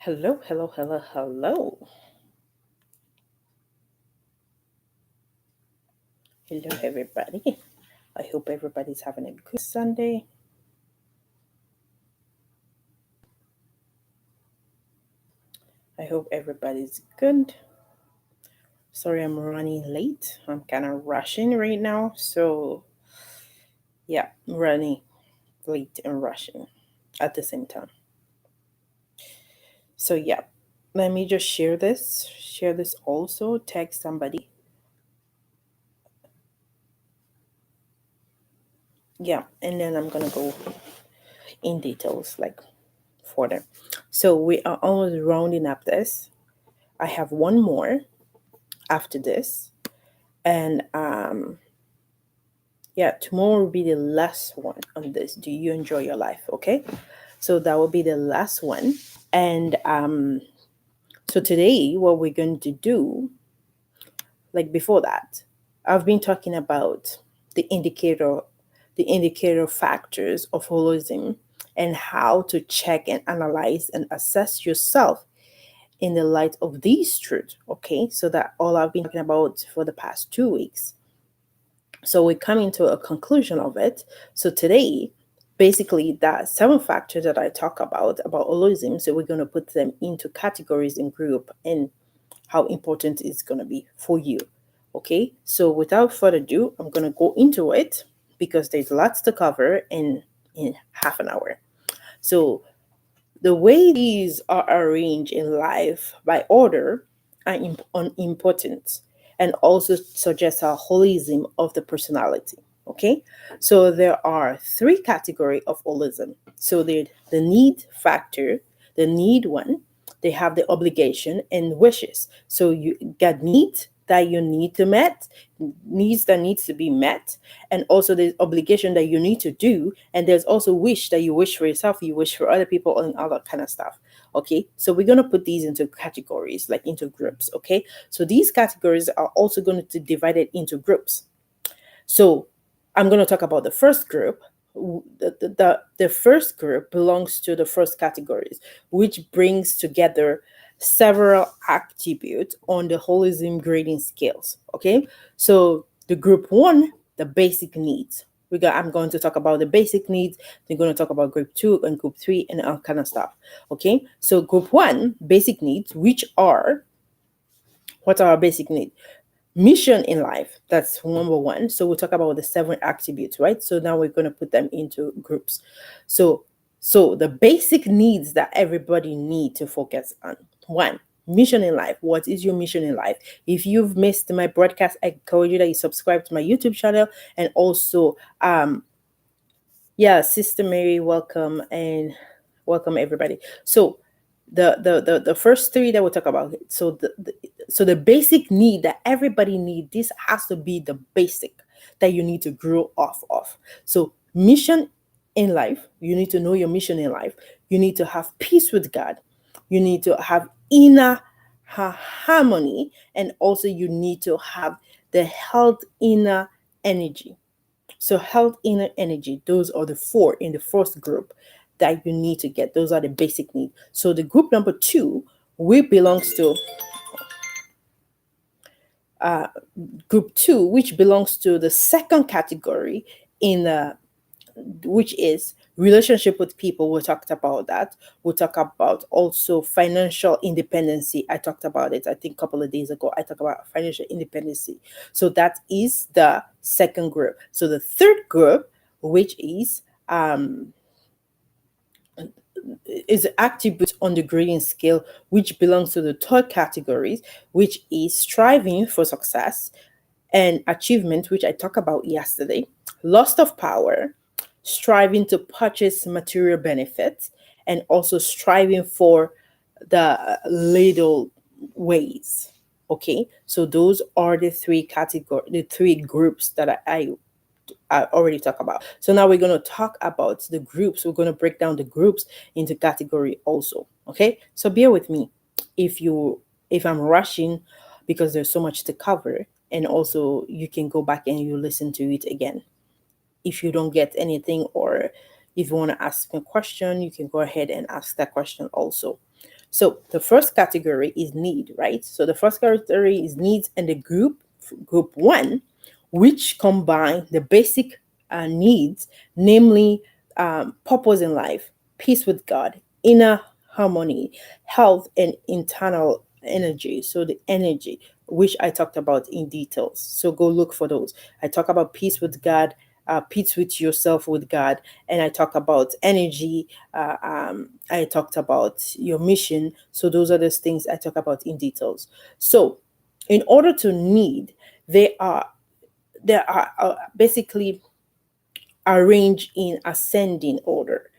Hello, hello, hello, hello. Hello, everybody. I hope everybody's having a good Sunday. I hope everybody's good. Sorry, I'm running late. I'm kind of rushing right now. So, yeah, I'm running late and rushing at the same time. So, yeah, let me just share this. Share this also. Tag somebody. Yeah, and then I'm going to go in details like further. So, we are almost rounding up this. I have one more after this. And yeah, tomorrow will be the last one on this. Do you enjoy your life? Okay. So that will be the last one. And so today, what we're going to do, like before that, I've been talking about the indicator, the indicator factors of holism and how to check and analyze and assess yourself in the light of these truths. Okay. So that all I've been talking about for the past 2 weeks. So we're coming to a conclusion of it. So today, basically, that seven factors that I talk about holism. So we're going to put them into categories and group and how important it's going to be for you. Okay. So without further ado, I'm going to go into it because there's lots to cover in half an hour. So the way these are arranged in life by order are unimportant and also suggest a holism of the personality. Okay, so there are three categories of holism. So the need factor, the need one, they have the obligation and wishes. So you got needs that you need to met, needs that needs to be met, and also there's obligation that you need to do, and there's also wish that you wish for yourself, you wish for other people, and all that kind of stuff. Okay, so we're going to put these into categories, like into groups. Okay, so these categories are also going to divide it into groups. So I'm going to talk about the first group. The first group belongs to the first categories, which brings together several attributes on the holism grading scales. Okay, so the group one, the basic needs. I'm going to talk about the basic needs. They're going to talk about group two and group three and all kind of stuff. Okay, so group one, basic needs, which are what are our basic needs? Mission in life, that's number one. So we'll talk about the seven attributes, right? So now we're going to put them into groups. So the basic needs that everybody need to focus on. One, mission in life. What is your mission in life? If you've missed my broadcast, I encourage you that you subscribe to my YouTube channel. And also yeah, Sister Mary, welcome, and welcome everybody. So the first three that we'll talk about. So the basic need that everybody need, this has to be the basic that you need to grow off of. So mission in life, you need to know your mission in life. You need to have peace with God. You need to have inner harmony, and also you need to have the health inner energy. So health, inner energy, those are the four in the first group that you need to get. Those are the basic needs. So the group number two, we belongs to group two, which belongs to the second category in which is relationship with people. We talked about that. We'll talk about also financial independency. I talked about it, I think, a couple of days ago. I talked about financial independency. So that is the second group. So the third group, which is attributes on the grading scale, which belongs to the third categories, which is striving for success and achievement, which I talked about yesterday, loss of power, striving to purchase material benefits, and also striving for the little ways. Okay, so those are the the three groups that I already talked about. So now we're going to talk about the groups. We're going to break down the groups into category also. Okay, so bear with me if I'm rushing, because there's so much to cover, and also you can go back and you listen to it again if you don't get anything, or if you want to ask a question, you can go ahead and ask that question also. So the first category is need, right? So the first category is needs, and the group one, which combine the basic needs, namely purpose in life, peace with God, inner harmony, health, and internal energy. So the energy, which I talked about in details. So go look for those. I talk about peace with God, peace with yourself with God, and I talk about energy. I talked about your mission. So those are the things I talk about in details. So in order to need, they are basically arranged in ascending order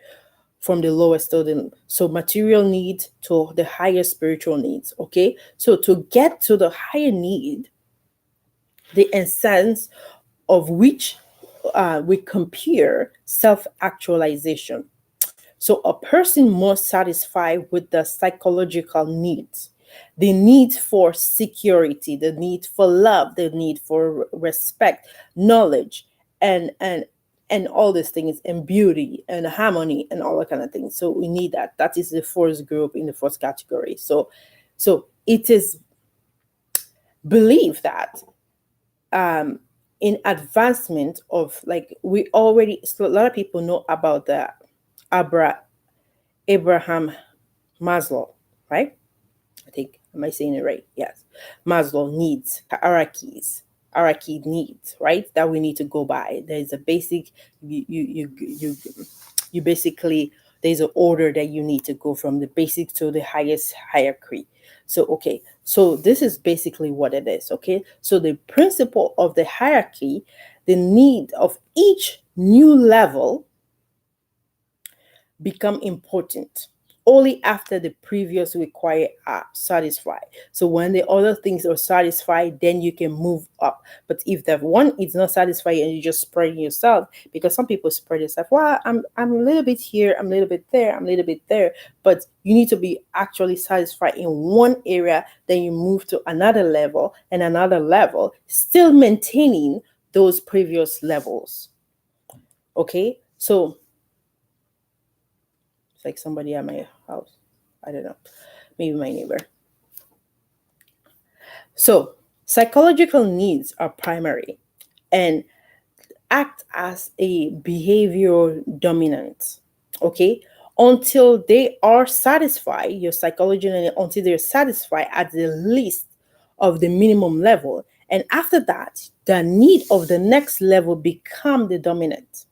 from the lowest to the so material needs to the higher spiritual needs. Okay, so to get to the higher need, the essence of which we compare self-actualization. So a person must satisfy with the psychological needs, the need for security, the need for love, the need for respect, knowledge, and all these things, and beauty and harmony and all that kind of things. So we need that. That is the first group in the first category. So it is believed that in advancement of, like, we already, so a lot of people know about the Abra Abraham Maslow, right? I think, am I saying it right? Yes. Maslow needs hierarchy needs, right? That we need to go by. There's a basic, you basically, there's an order that you need to go from the basic to the highest hierarchy. So okay, so this is basically what it is. Okay, so the principle of the hierarchy, the need of each new level become important only after the previous required are satisfied. So when the other things are satisfied, then you can move up. But if the one is not satisfied and you just spread yourself, because some people spread yourself, well, I'm a little bit here, I'm a little bit there, I'm a little bit there. But you need to be actually satisfied in one area, then you move to another level and another level, still maintaining those previous levels. Okay, so it's like somebody at my house. I don't know. Maybe my neighbor. So, psychological needs are primary and act as a behavioral dominant. Okay? Until they are satisfied, your psychological, until they're satisfied at the least of the minimum level. And after that, the need of the next level become the dominant.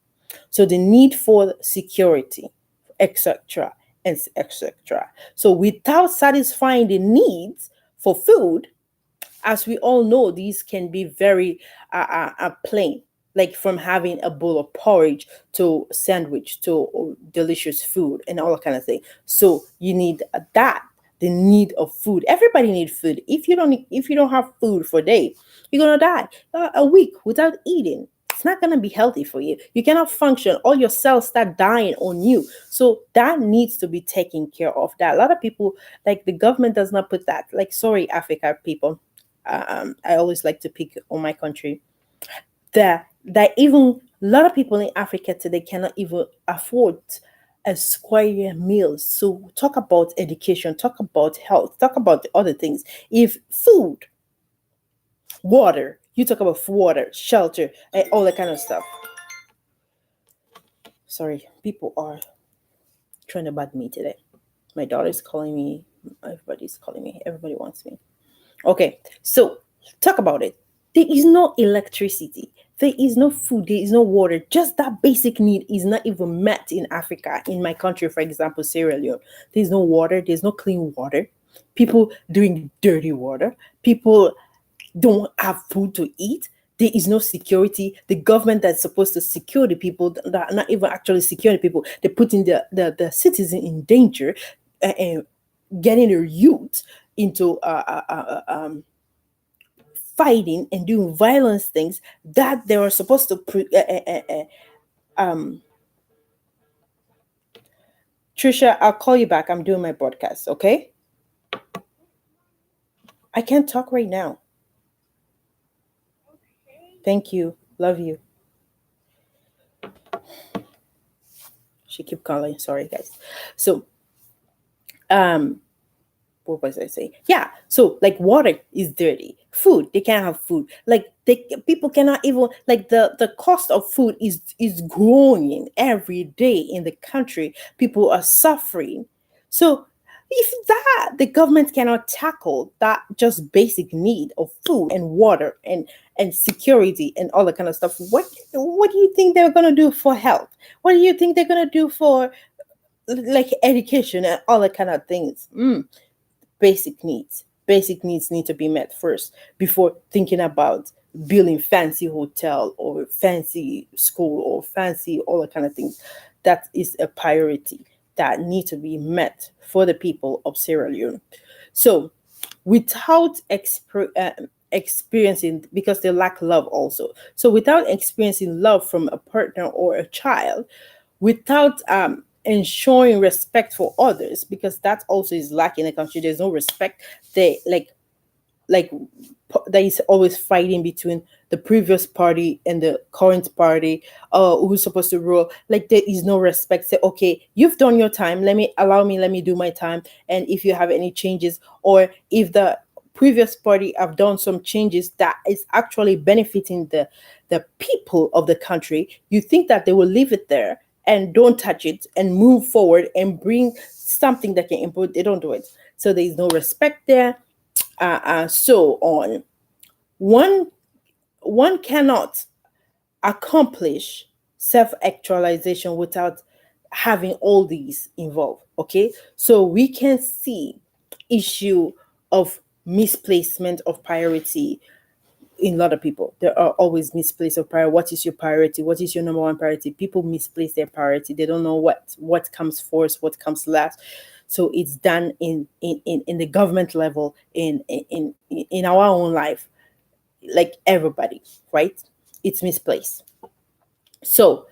So the need for security, etc., and etc. So without satisfying the needs for food, as we all know, these can be very plain, like from having a bowl of porridge to sandwich to delicious food and all that kind of thing. So you need that, the need of food. Everybody needs food. If you don't have food for a day, you're gonna die a week without eating. It's not gonna be healthy for you. You cannot function. All your cells start dying on you. So that needs to be taken care of. That a lot of people, like, the government does not put that. Like, sorry, Africa people, I always like to pick on my country. That even a lot of people in Africa today cannot even afford a square meal. So talk about education, talk about health, talk about the other things. If food, water, you talk about water, shelter, and all that kind of stuff. Sorry, people are trying to bad me today. My daughter's calling me. Everybody's calling me. Everybody wants me. Okay, so talk about it. There is no electricity. There is no food. There is no water. Just that basic need is not even met in Africa. In my country, for example, Sierra Leone, there's no water. There's no clean water. People drink dirty water. People don't have food to eat. There is no security. The government that's supposed to secure the people that are not even actually securing people. They're putting the citizen in danger and getting their youth into fighting and doing violence things that they were supposed to Trisha, I'll call you back. I'm doing my broadcast, okay? I can't talk right now. Thank you. Love you. She keep calling. Sorry, guys. So what was I saying? Yeah. So like water is dirty. Food, they can't have food. Like people cannot even like the cost of food is growing every day in the country. People are suffering. So if that the government cannot tackle that just basic need of food and water and security and all that kind of stuff, what do you think they're gonna do for health? What do you think they're gonna do for like education and all that kind of things? Basic needs need to be met first before thinking about building fancy hotel or fancy school or fancy all that kind of things. That is a priority that need to be met for the people of Sierra Leone. So without experiencing, because they lack love also, so without experiencing love from a partner or a child, without ensuring respect for others, because that also is lacking in the country. There's no respect. They like that is always fighting between the previous party and the current party, who's supposed to rule. Like there is no respect. Say, okay, you've done your time, let me do my time, and if you have any changes, or if the previous party have done some changes that is actually benefiting the people of the country, you think that they will leave it there and don't touch it and move forward and bring something that can improve. They don't do it. So there is no respect there. So on. One cannot accomplish self-actualization without having all these involved. Okay, so we can see issue of misplacement of priority in a lot of people. There are always misplaced of priority. What is your priority? What is your number one priority? People misplace their priority. They don't know what comes first, what comes last. So it's done in the government level, in our own life, like everybody, right? It's misplaced. So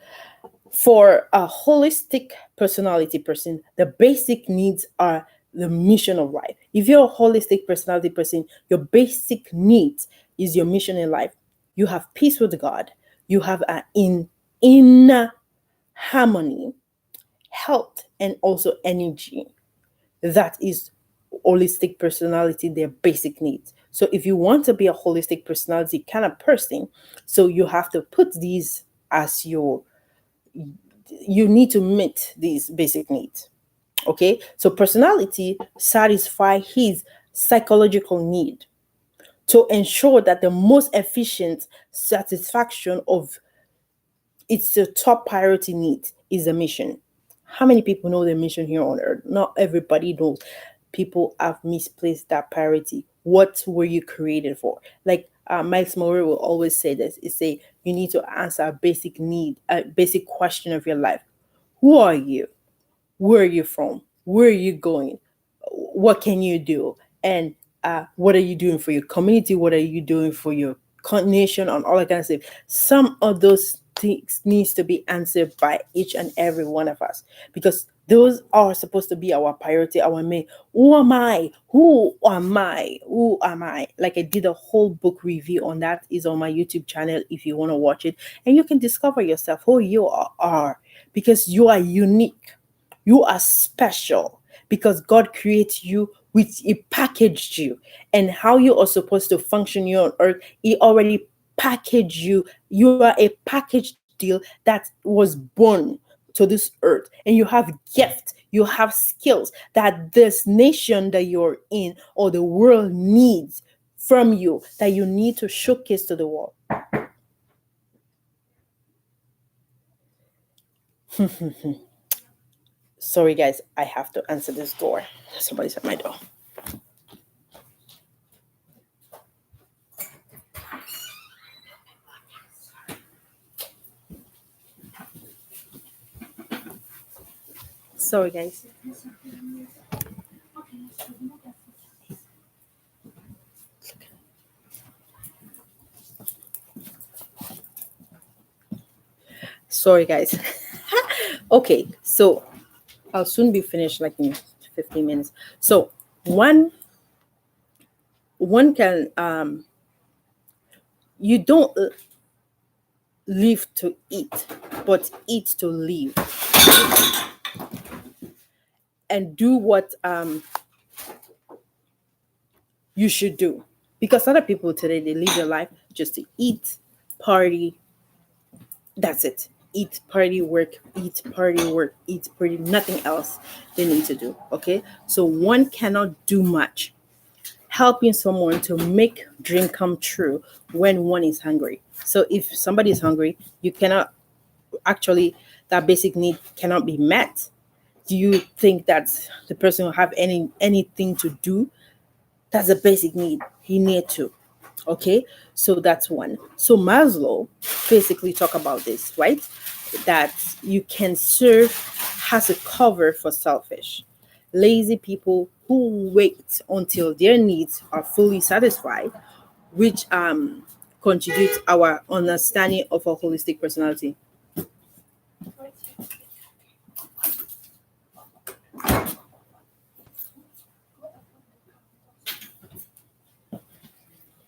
for a holistic personality person, the basic needs are the mission of life. If you're a holistic personality person, your basic needs is your mission in life. You have peace with God. You have an inner harmony, health, and also energy. That is holistic personality, their basic needs. So if you want to be a holistic personality kind of person, so you have to put these as you need to meet these basic needs. Okay, so personality satisfy his psychological need to ensure that the most efficient satisfaction of its top priority need is a mission. How many people know the mission here on earth? Not everybody knows. People have misplaced that priority. What were you created for? Like Miles Moore will always say this. He say you need to answer a basic need, a basic question of your life. Who are you? Where are you from? Where are you going? What can you do? And what are you doing for your community? What are you doing for your nation? And all that kind of stuff. Some of those things needs to be answered by each and every one of us, because those are supposed to be our priority, our main. Who am I? Who am I? Who am I? Like I did a whole book review on that. Is on my YouTube channel if you want to watch it, and you can discover yourself who you are, because you are unique. You are special because God created you with, He packaged you, and how you are supposed to function here on earth. He already packaged you. You are a packaged deal that was born to this earth, and you have gift, you have skills that this nation that you're in or the world needs from you, that you need to showcase to the world. Sorry, guys, I have to answer this door. Somebody's at my door. Sorry, guys. Sorry, guys. Okay, so I'll soon be finished, like in 15 minutes. So one can you don't live to eat, but eat to live, and do what you should do. Because other people today, they live their life just to eat, party, that's it. Eat, party, work, eat, party, work, eat, party, nothing else they need to do. Okay. So one cannot do much helping someone to make dream come true when one is hungry. So if somebody is hungry, you cannot actually, that basic need cannot be met. Do you think that the person will have anything to do? That's a basic need. He need to. Okay, so that's one. So Maslow basically talk about this, right? That you can serve has a cover for selfish. Lazy people who wait until their needs are fully satisfied, which contributes our understanding of a holistic personality.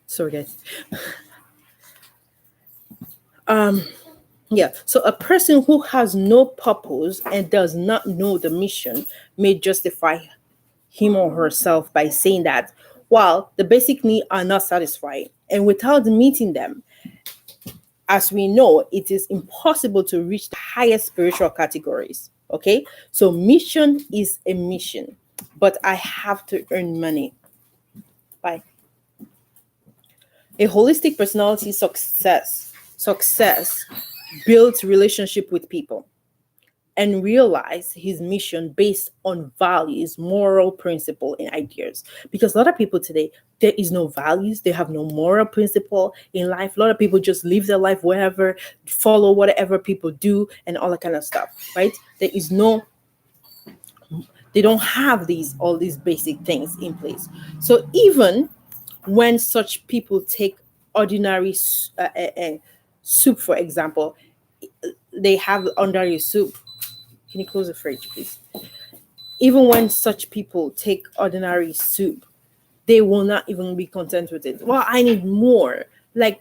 Sorry, guys. Yeah. So a person who has no purpose and does not know the mission may justify him or herself by saying that while the basic needs are not satisfied and without meeting them, as we know, it is impossible to reach the highest spiritual categories. Okay. So mission is a mission, but I have to earn money. Bye. A holistic personality success builds relationship with people and realize his mission based on values, moral principle, and ideas. Because a lot of people today, there is no values, they have no moral principle in life. A lot of people just live their life wherever, follow whatever people do, and all that kind of stuff, right? There is no, they don't have all these basic things in place. So even when such people take ordinary soup, for example, they have ordinary soup. Can you close the fridge, please? Even when such people take ordinary soup, they will not even be content with it. Well, I need more.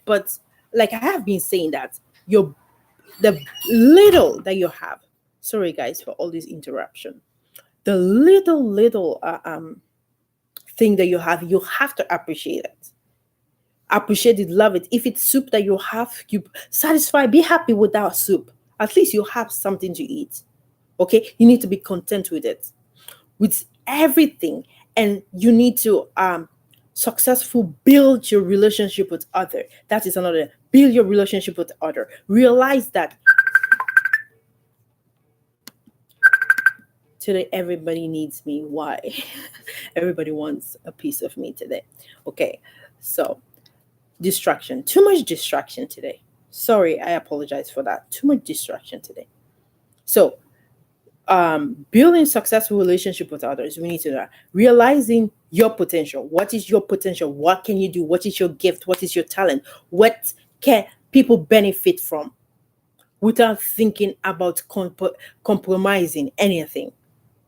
But like I have been saying that your the little that you have. Sorry, guys, for all this interruption. The little thing that you have to appreciate it. Appreciate it, love it. If it's soup that you have, you satisfy, be happy with that soup. At least you have something to eat. Okay, you need to be content with it, with everything, and you need to successful build your relationship with other. That is another. Build your relationship with other. Realize that today everybody needs me. Why? Everybody wants a piece of me today. Okay, so distraction, too much distraction today. Sorry, I apologize for that. Too much distraction today. So building successful relationship with others, we need to know realizing your potential. What is your potential? What can you do? What is your gift? What is your talent? What can people benefit from without thinking about compromising anything?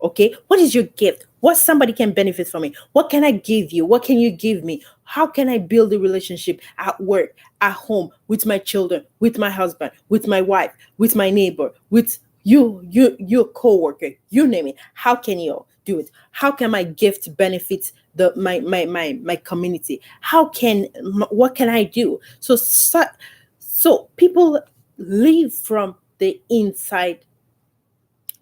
Okay, what is your gift? What somebody can benefit from it? What can I give you? What can you give me? How can I build a relationship at work, at home, with my children, with my husband, with my wife, with my neighbor, with your co-worker, you name it? How can you do it? How can my gift benefit my community? What can I do? So people live from the inside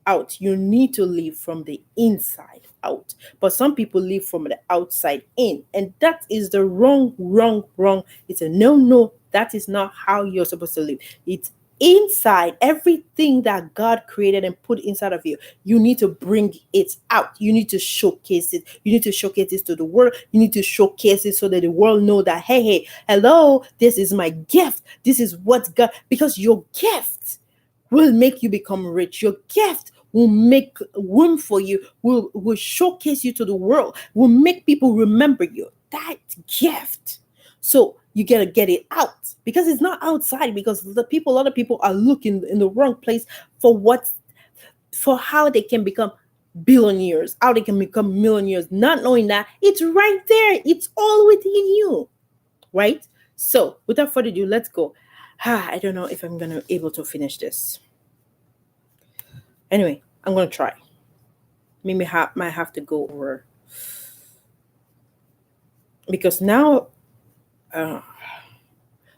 out. You need to live from the inside out. But some people live from the outside in. And that is the wrong. It's a no. That is not how you're supposed to live. It's inside. Everything that God created and put inside of you, you need to bring it out. You need to showcase it. You need to showcase it to the world. You need to showcase it so that the world know that, hey, hello, this is my gift. This is what God, because your gift will make you become rich. Your gift will make room for you, will showcase you to the world, will make people remember you. That gift. So you gotta get it out because it's not outside, because a lot of people are looking in the wrong place for how they can become billionaires, how they can become millionaires, not knowing that it's right there. It's all within you. Right? So without further ado, let's go. I don't know if I'm gonna able to finish this. Anyway, I'm gonna try. Maybe might have to go over. because now, uh,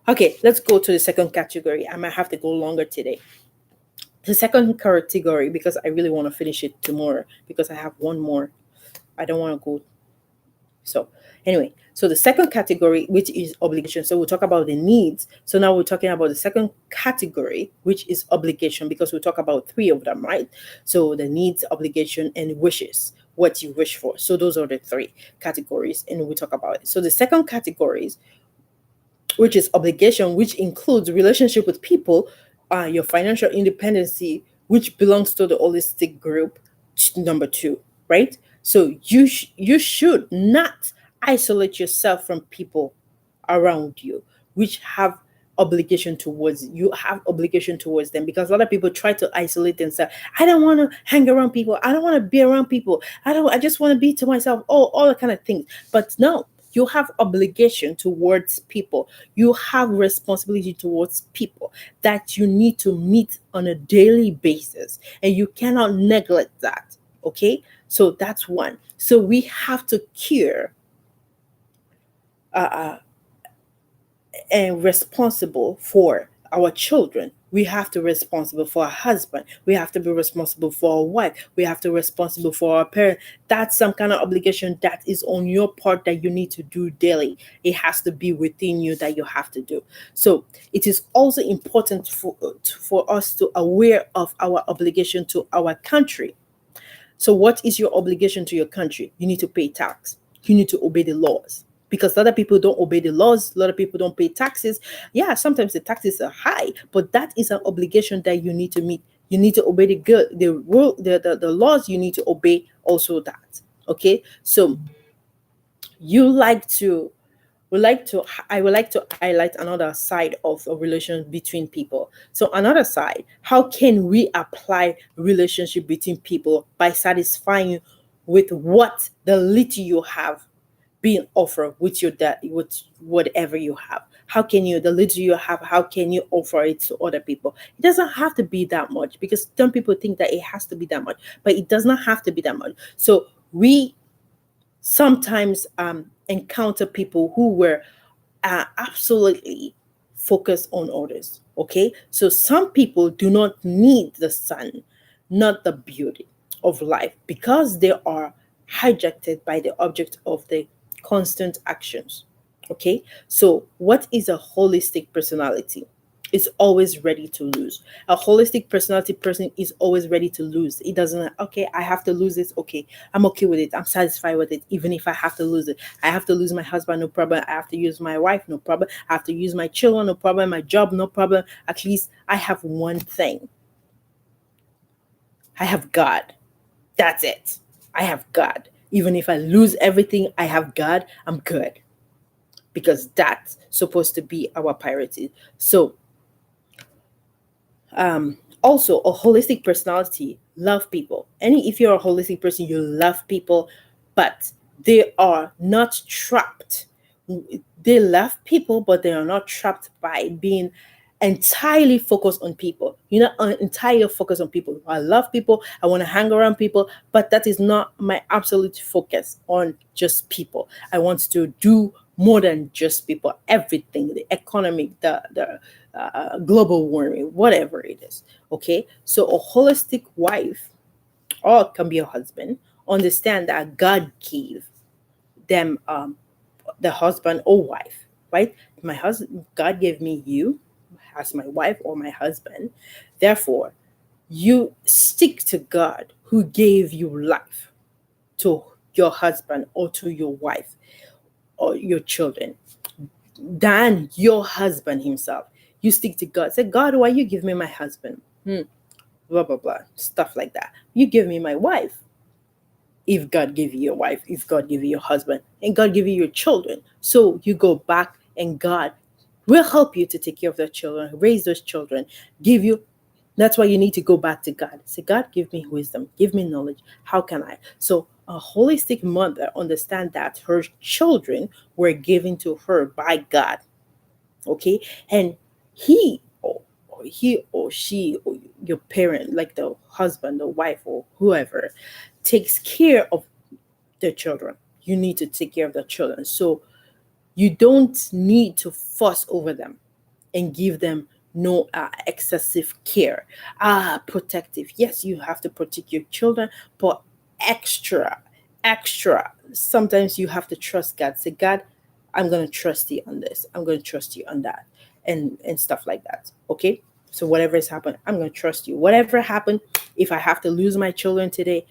okay, let's go to the second category. I might have to go longer today. The second category, because I really want to finish it tomorrow, because I have one more. I don't want to go. So anyway, so the second category, which is obligation. So we'll talk about the needs. So now we're talking about the second category, which is obligation, because we talk about three of them, right? So the needs, obligation, and wishes, what you wish for. So those are the three categories, and we talk about it. So the second categories, which is obligation, which includes relationship with people, your financial independency, which belongs to the holistic group, number two, right? So you should not isolate yourself from people around you, which have obligation towards you, have obligation towards them, because a lot of people try to isolate themselves. I don't want to hang around people, I don't want to be around people, I just want to be to myself, all that kind of things. But no, you have obligation towards people, you have responsibility towards people that you need to meet on a daily basis, and you cannot neglect that. Okay, so that's one. So we have to care, uh, and responsible for our children. We have to be responsible for our husband, we have to be responsible for our wife, we have to be responsible for our parent. That's some kind of obligation that is on your part that you need to do daily. It has to be within you that you have to do. So it is also important for us to aware of our obligation to our country. So, what is your obligation to your country? You need to pay tax. You need to obey the laws. Because a lot of people don't obey the laws, a lot of people don't pay taxes. Yeah, sometimes the taxes are high, but that is an obligation that you need to meet. You need to obey the rule, the laws. You need to obey also that. Okay, so you like to would like to I would like to highlight another side of a relation between people. So another side, how can we apply relationship between people by satisfying with what the little you have being offered with your that with whatever you have? How can you, the little you have, how can you offer it to other people? It doesn't have to be that much, because some people think that it has to be that much, but it does not have to be that much. So we sometimes encounter people who were absolutely focused on others. Okay, so some people do not need the sun, not the beauty of life, because they are hijacked by the object of the constant actions. Okay, so what is a holistic personality? Is always ready to lose. A holistic personality person is always ready to lose. It doesn't, okay, I have to lose this. Okay, I'm okay with it. I'm satisfied with it. Even if I have to lose it, I have to lose my husband, no problem. I have to use my wife, no problem. I have to use my children, no problem. My job, no problem. At least I have one thing. I have God. That's it. I have God. Even if I lose everything, I have God. I'm good, because that's supposed to be our priority. So also a holistic personality love people. Any If you're a holistic person, you love people, but they are not trapped. They love people, but they are not trapped by being entirely focused on people. You're not entirely focused on people. I love people, I want to hang around people, but that is not my absolute focus on just people. I want to do more than just people, everything, the economic, the global warming, whatever it is. Okay, so a holistic wife, or it can be a husband, understand that God gave them the husband or wife, right? My husband, God gave me you as my wife or my husband. Therefore, you stick to God who gave you life, to your husband or to your wife or your children, than your husband himself. You stick to God. Say, God, why you give me my husband? Blah blah blah, stuff like that. You give me my wife. If God gave you your wife, if God gave you your husband, and God gave you your children, so you go back and God will help you to take care of those children, raise those children, give you. That's why you need to go back to God. Say, God, give me wisdom, give me knowledge. How can I? So a holistic mother understand that her children were given to her by God. Okay, and he or she, or your parent, like the husband or wife or whoever, takes care of their children. You need to take care of the children. So You don't need to fuss over them and give them no excessive care. Protective. Yes, you have to protect your children, but extra. Sometimes you have to trust God. Say, God, I'm going to trust you on this. I'm going to trust you on that, and stuff like that. Okay. So whatever has happened, I'm going to trust you. Whatever happened, if I have to lose my children today,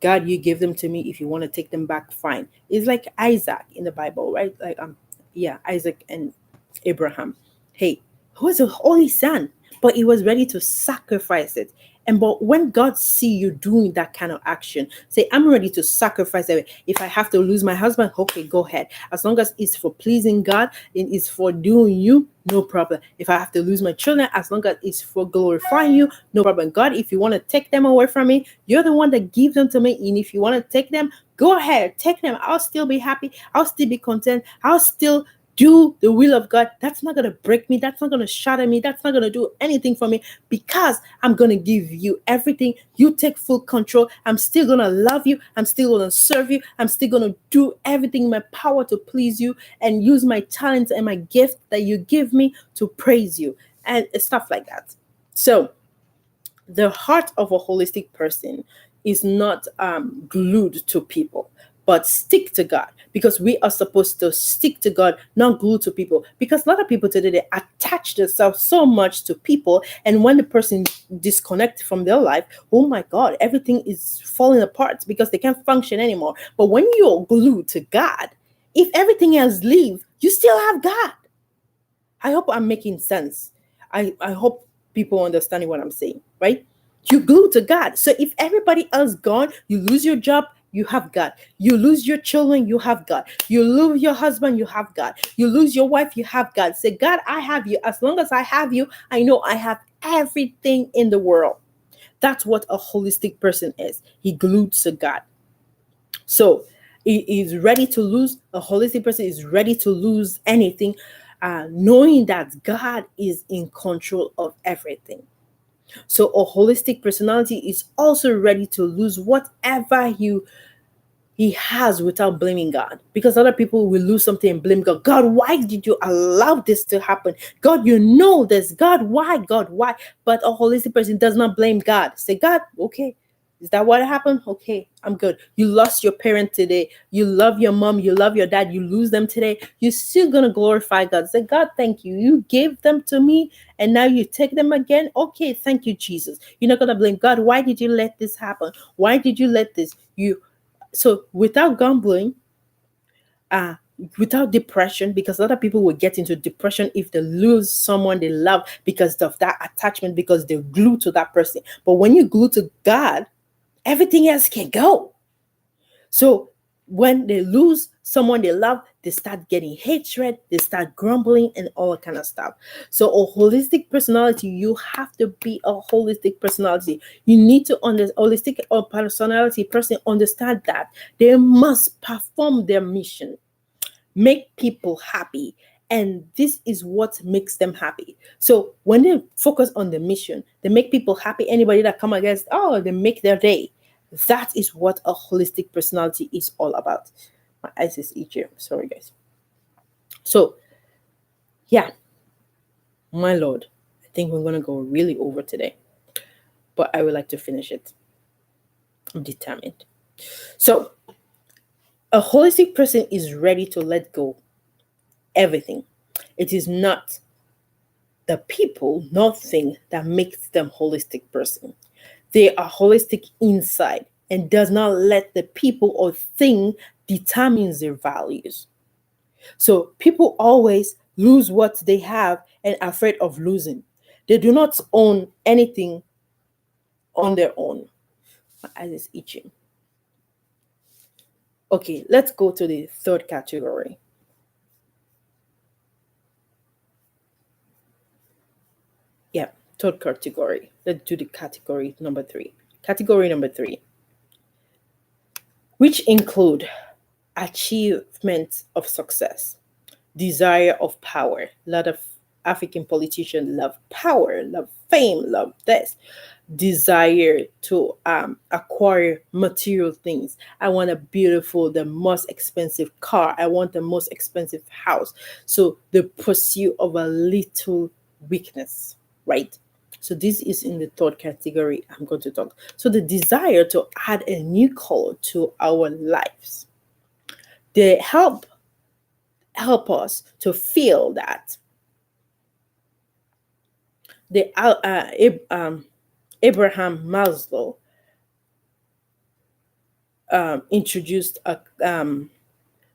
God, you give them to me. If you want to take them back, fine. It's like Isaac in the Bible, right? Like yeah, Isaac and Abraham. Hey, who was a holy son, but he was ready to sacrifice it. And but when God see you doing that kind of action, say, I'm ready to sacrifice it. If I have to lose my husband, okay, go ahead. As long as it's for pleasing God and it's for doing you, no problem. If I have to lose my children, as long as it's for glorifying you, no problem. God, if you want to take them away from me, you're the one that gives them to me. And if you want to take them, go ahead, take them. I'll still be happy. I'll still be content. I'll still do the will of God. That's not going to break me. That's not going to shatter me. That's not going to do anything for me, because I'm going to give you everything. You take full control. I'm still going to love you. I'm still going to serve you. I'm still going to do everything in my power to please you and use my talents and my gift that you give me to praise you and stuff like that. So the heart of a holistic person is not glued to people, but stick to God, because we are supposed to stick to God, not glued to people. Because a lot of people today, they attach themselves so much to people, and when the person disconnects from their life, oh my God, everything is falling apart because they can't function anymore. But when you're glued to God, if everything else leaves, you still have God. I hope I'm making sense. I hope people understanding what I'm saying, right? You glue to God. So if everybody else gone, you lose your job, you have God. You lose your children, you have God. You lose your husband, you have God. You lose your wife, you have God. Say, God, I have you. As long as I have you, I know I have everything in the world. That's what a holistic person is. He glued to God. So he is ready to lose. A holistic person is ready to lose anything, knowing that God is in control of everything. So a holistic personality is also ready to lose whatever he has without blaming God. Because other people will lose something and blame God. God, why did you allow this to happen? God, you know this. God, why? God, why? But a holistic person does not blame God. Say, God, okay. Is that what happened? Okay, I'm good. You lost your parent today. You love your mom. You love your dad. You lose them today. You're still going to glorify God. Say, God, thank you. You gave them to me and now you take them again. Okay, thank you, Jesus. You're not going to blame God. Why did you let this happen? Why did you let this? So without grumbling, uh, without depression, because a lot of people will get into depression if they lose someone they love because of that attachment, because they're glued to that person. But when you glue to God, everything else can go. So when they lose someone they love, they start getting hatred, they start grumbling and all that kind of stuff. So a holistic personality, you have to be a holistic personality. You need to understand holistic or personality person understand that they must perform their mission, make people happy. And this is what makes them happy. So when they focus on the mission, they make people happy. Anybody that come against, oh, they make their day. That is what a holistic personality is all about. My eyes is itchy. Sorry, guys. So, yeah, my Lord, I think we're going to go really over today. But I would like to finish it. I'm determined. So, a holistic person is ready to let go everything. It is not the people, nothing that makes them holistic person. They are holistic inside and does not let the people or thing determines their values. So people always lose what they have and are afraid of losing. They do not own anything on their own. My eyes is itching. Okay, let's go to the third category. Yeah, third category. Let's do the category number 3. Category number 3, which include achievement of success, desire of power. A lot of African politicians love power, love fame, love this. desire to acquire material things. I want a beautiful, the most expensive car. I want the most expensive house. So the pursuit of a little weakness, right? So this is in the third category I'm going to talk. So the desire to add a new color to our lives. They help us to feel that the Abraham Maslow introduced a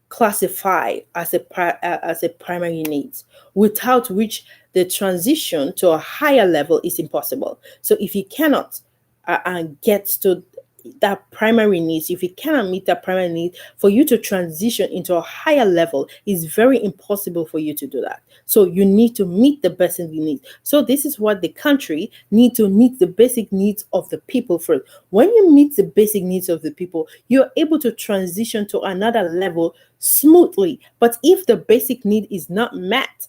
classify as a primary needs, without which the transition to a higher level is impossible. So if you cannot get to that primary needs, if you cannot meet that primary need, for you to transition into a higher level is very impossible for you to do that. So you need to meet the basic needs. So this is what the country need to meet the basic needs of the people first. When you meet the basic needs of the people, you're able to transition to another level smoothly. But if the basic need is not met,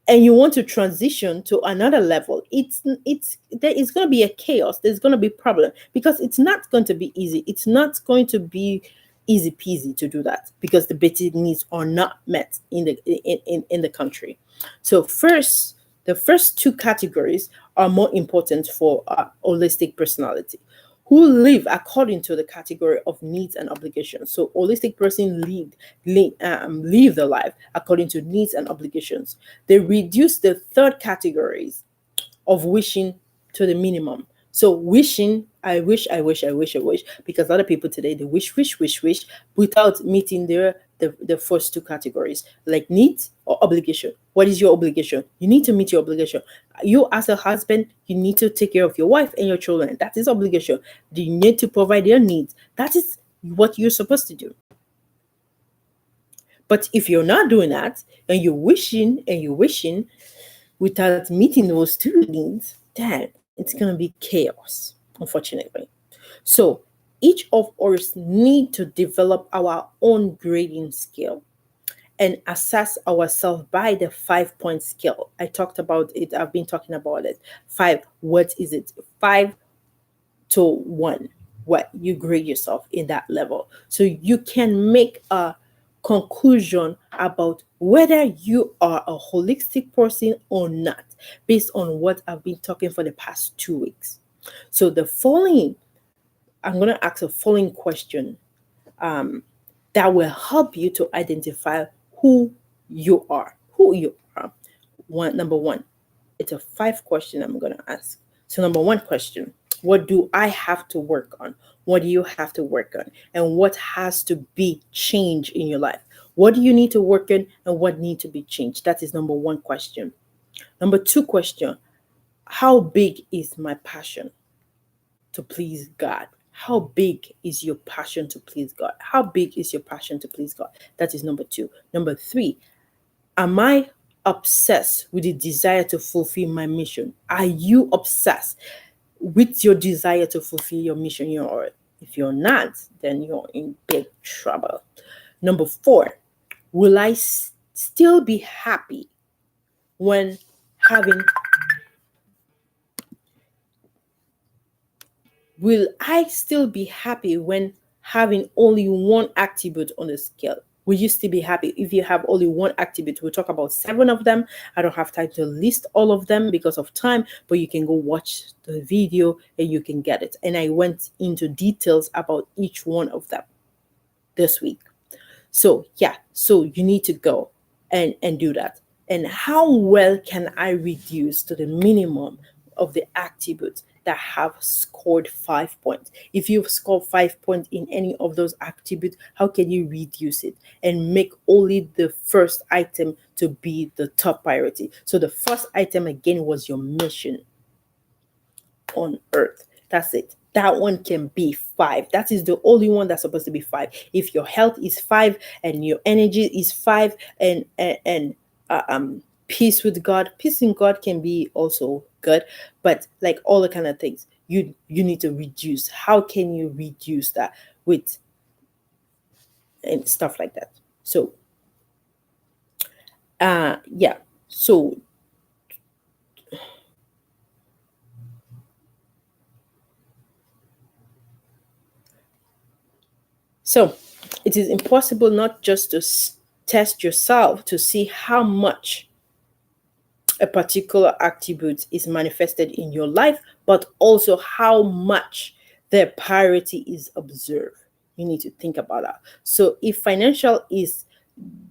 and you want to transition to another level, it's there is going to be a chaos. There's going to be problem, because it's not going to be easy. It's not going to be easy peasy to do that, because the basic needs are not met in the country. So first, the first two categories are more important for holistic personality, who live according to the category of needs and obligations. So holistic person live the life according to needs and obligations. They reduce the third categories of wishing to the minimum. So wishing, I wish, I wish, I wish, I wish, because other people today they wish, wish, wish, wish, without meeting the first two categories, like needs or obligation. What is your obligation? You need to meet your obligation. You as a husband, you need to take care of your wife and your children. That is obligation. You need to provide their needs. That is what you're supposed to do. But if you're not doing that, and you're wishing without meeting those two needs, then it's going to be chaos, unfortunately. So each of us need to develop our own grading scale and assess ourselves by the 5 point scale. I talked about it. I've been talking about it. Five. What is it? 5 to 1. What you grade yourself in that level, so you can make a conclusion about whether you are a holistic person or not, based on what I've been talking for the past 2 weeks. So the following, I'm going to ask a following question that will help you to identify who you are. Who you are. Number one, it's a 5 question I'm going to ask. So number one question: what do I have to work on? What do you have to work on? And what has to be changed in your life? What do you need to work on, and what need to be changed? That is number one question. Number two question: how big is my passion to please God? How big is your passion to please God? How big is your passion to please God? That is number two. Number three: am I obsessed with the desire to fulfill my mission? Are you obsessed with your desire to fulfill your mission here on earth? If you're not, then you're in big trouble. Number four: will I still be happy when having will I still be happy when having only one attribute on the scale? Will you still be happy if you have only one attribute? We'll talk about 7 of them. I don't have time to list all of them because of time, but you can go watch the video and you can get it. And I went into details about each one of them this week. So yeah, so you need to go and do that. And how well can I reduce to the minimum of the attributes that have scored 5 points? If you've scored 5 points in any of those attributes, how can you reduce it and make only the first item to be the top priority? So the first item again was your mission on earth. That's it. That one can be 5. That is the only one that's supposed to be 5. If your health is 5 and your energy is 5, and peace with God, peace in God can be also good, but like all the kind of things, you need to reduce. How can you reduce that with and stuff like that? So yeah. So So it is impossible not just to test yourself to see how much a particular attribute is manifested in your life, but also how much their priority is observed. You need to think about that. So if financial is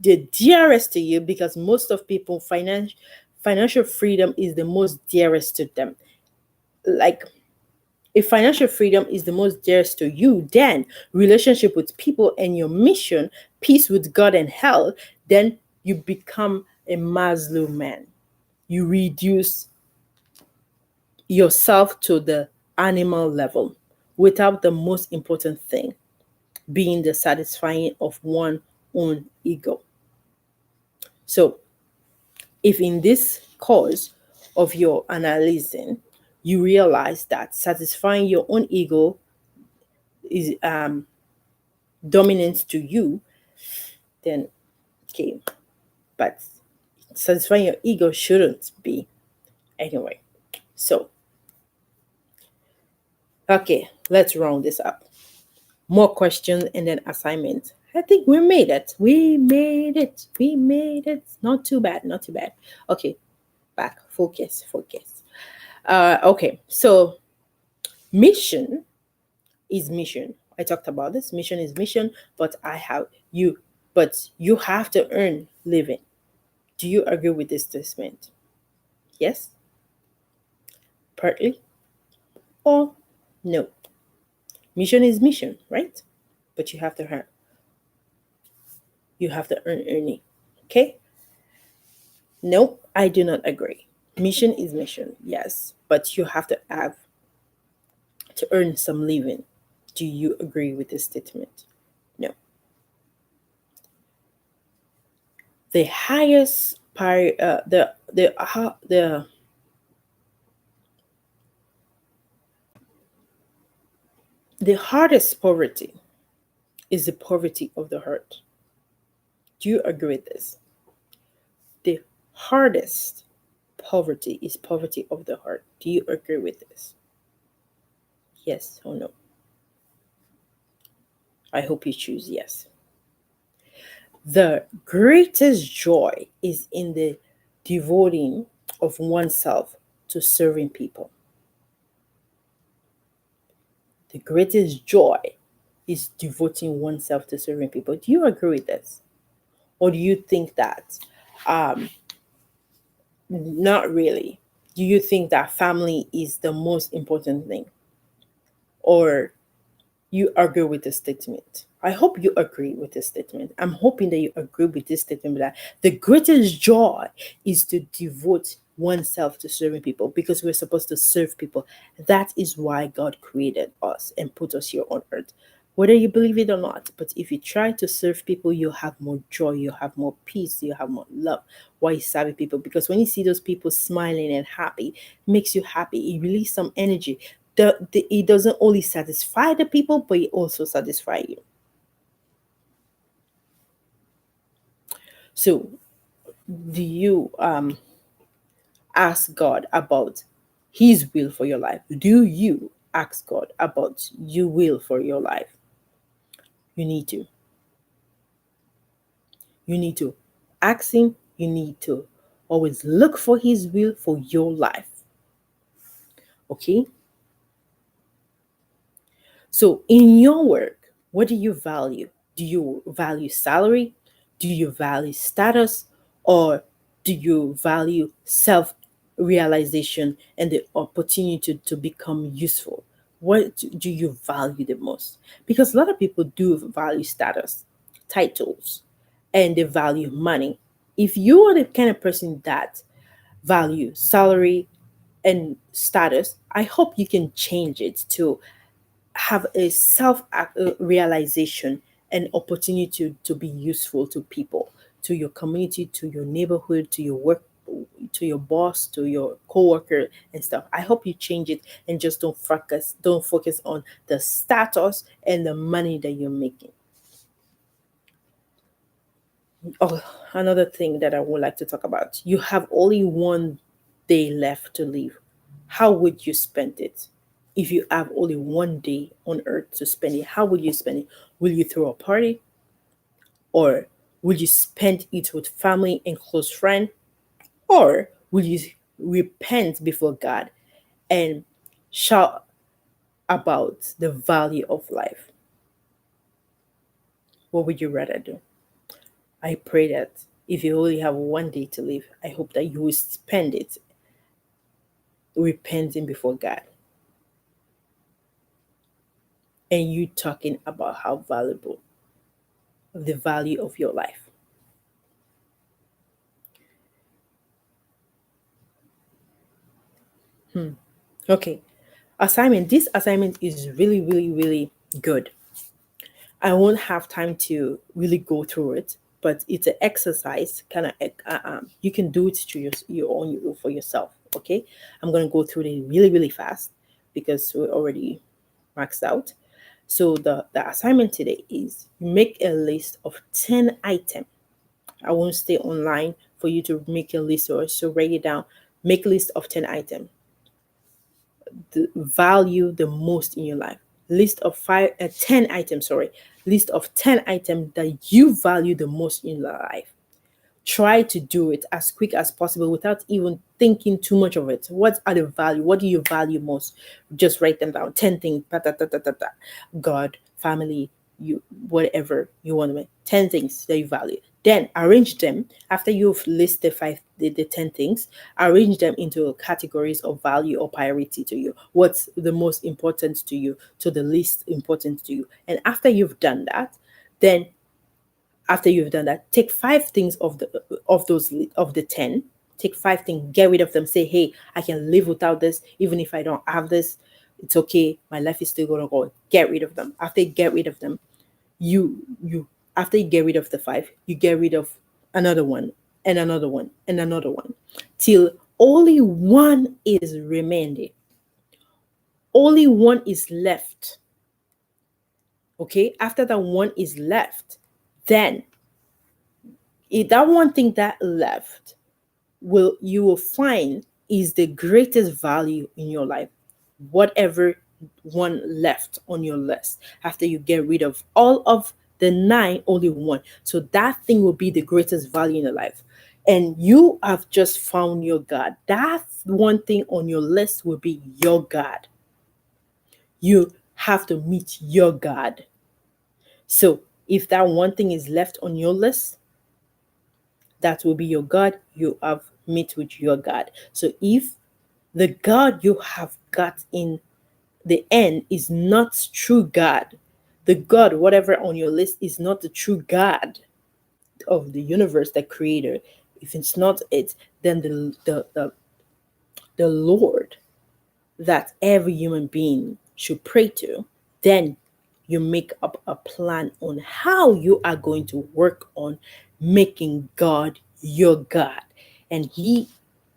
the dearest to you, because most of people financial freedom is the most dearest to them. Like, if financial freedom is the most dearest to you, then relationship with people and your mission, peace with God and hell, then you become a Maslow man. You reduce yourself to the animal level without the most important thing being the satisfying of one own ego. So, if in this course of your analyzing, you realize that satisfying your own ego is dominant to you, then okay, but satisfying your ego shouldn't be anyway. So, okay, let's round this up. More questions and then assignment. I think we made it. We made it. We made it. Not too bad. Not too bad. Okay, back. Focus. Focus. Okay, so mission is mission. I talked about this. Mission is mission, but I have you. But you have to earn living. Do you agree with this statement? Yes, partly, or no? Mission is mission, right? But you have to earn. You have to earn earning. Okay. No, I do not agree. Mission is mission, yes, but you have to have to earn some living. Do you agree with this statement? No. The highest the hardest poverty is the poverty of the heart. Do you agree with this? The hardest poverty is poverty of the heart. Do you agree with this? Yes or no? I hope you choose yes. The greatest joy is in the devoting of oneself to serving people. The greatest joy is devoting oneself to serving people. Do you agree with this? Or do you think that um, not really? Do you think that family is the most important thing? Or you agree with the statement? I hope you agree with this statement. I'm hoping that you agree with this statement that the greatest joy is to devote oneself to serving people because we're supposed to serve people. That is why God created us and put us here on earth. Whether you believe it or not, but if you try to serve people, you have more joy, you have more peace, you have more love. Why you serving people? Because when you see those people smiling and happy, it makes you happy. It releases some energy. It doesn't only satisfy the people, but it also satisfy you. So, do you ask God about His will for your life? Do you ask God about your will for your life? You need to. You need to ask Him. You need to always look for His will for your life. Okay? So, in your work, what do you value? Do you value salary? Do you value status? Or do you value self realization and the opportunity to become useful? What do you value the most? Because a lot of people do value status, titles, and they value money. If you are the kind of person that value salary and status, I hope you can change it to have a self realization and opportunity to be useful to people, to your community, to your neighborhood, to your work, to your boss, to your coworker and stuff. I hope you change it and just don't focus on the status and the money that you're making. Oh, another thing that I would like to talk about. You have only one day left to live. How would you spend it? If you have only one day on earth to spend it, how will you spend it? Will you throw a party, or will you spend it with family and close friends, or will you repent before God and shout about the value of life? What would you rather do? I pray that if you only have one day to live, I hope that you will spend it repenting before God and you talking about how valuable, the value of your life. Okay. Assignment. This assignment is really, really, really good. I won't have time to really go through it, but it's an exercise. Kind of, you can do it to your own for yourself. Okay, I'm gonna go through it really, really fast because we're already maxed out. So the assignment today is make a list of 10 items. I won't stay online for you to make a list, or so write it down. Make a list of 10 items. The value the most in your life. List of 10 items, sorry. List of 10 items that you value the most in your life. Try to do it as quick as possible without even thinking too much of it. What are the value? What do you value most? Just write them down. 10 things. Ta, ta, ta, ta, ta, ta. God, family, you, whatever you want to make. 10 things that you value. Then arrange them after you've listed the 10 things. Arrange them into categories of value or priority to you. What's the most important to you, to the least important to you. And after you've done that, then after you've done that, take 5 things of those of the 10. Take 5 things, get rid of them. Say, hey, I can live without this. Even if I don't have this, it's okay. My life is still gonna go. Get rid of them. After you get rid of them, you after you get rid of the 5, you get rid of another one and another one and another one till only one is remaining. Only one is left. Okay, after that one is left, then if that one thing that left will you will find is the greatest value in your life, whatever one left on your list. After you get rid of all of the 9, only one, so that thing will be the greatest value in your life, and you have just found your God. That one thing on your list will be your God. You have to meet your God. So if that one thing is left on your list, that will be your God. You have met with your God. So if the God you have got in the end is not true God, the God, whatever on your list, is not the true God of the universe, the creator, if it's not it, then the Lord that every human being should pray to, then you make up a plan on how you are going to work on making God your God. And He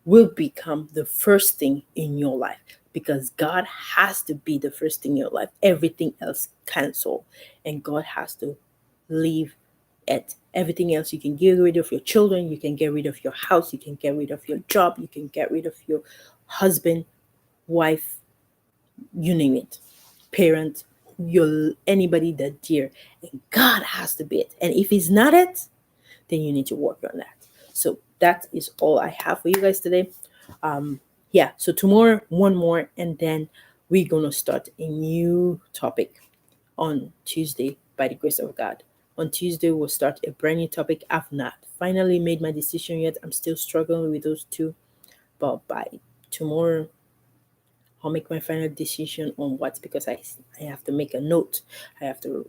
will become the first thing in your life, because God has to be the first thing in your life. Everything else cancel, and God has to leave it. Everything else, you can get rid of your children, you can get rid of your house, you can get rid of your job, you can get rid of your husband, wife, you name it, parent, your anybody that dear, and God has to be it. And if He's not it, then you need to work on that. So that is all I have for you guys today. Yeah, so tomorrow one more, and then we're gonna start a new topic on Tuesday by the grace of God. On Tuesday we'll start a brand new topic. I've not finally made my decision yet. I'm still struggling with those two, but by tomorrow I'll make my final decision on what, because I have to make a note. I have to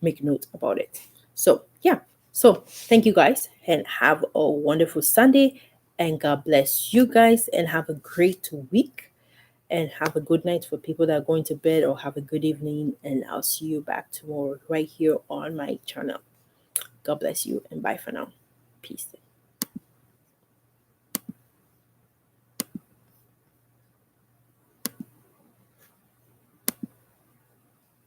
make note about it. So yeah. So thank you guys, and have a wonderful Sunday, and God bless you guys, and have a great week, and have a good night for people that are going to bed, or have a good evening, and I'll see you back tomorrow right here on my channel. God bless you, and bye for now. Peace.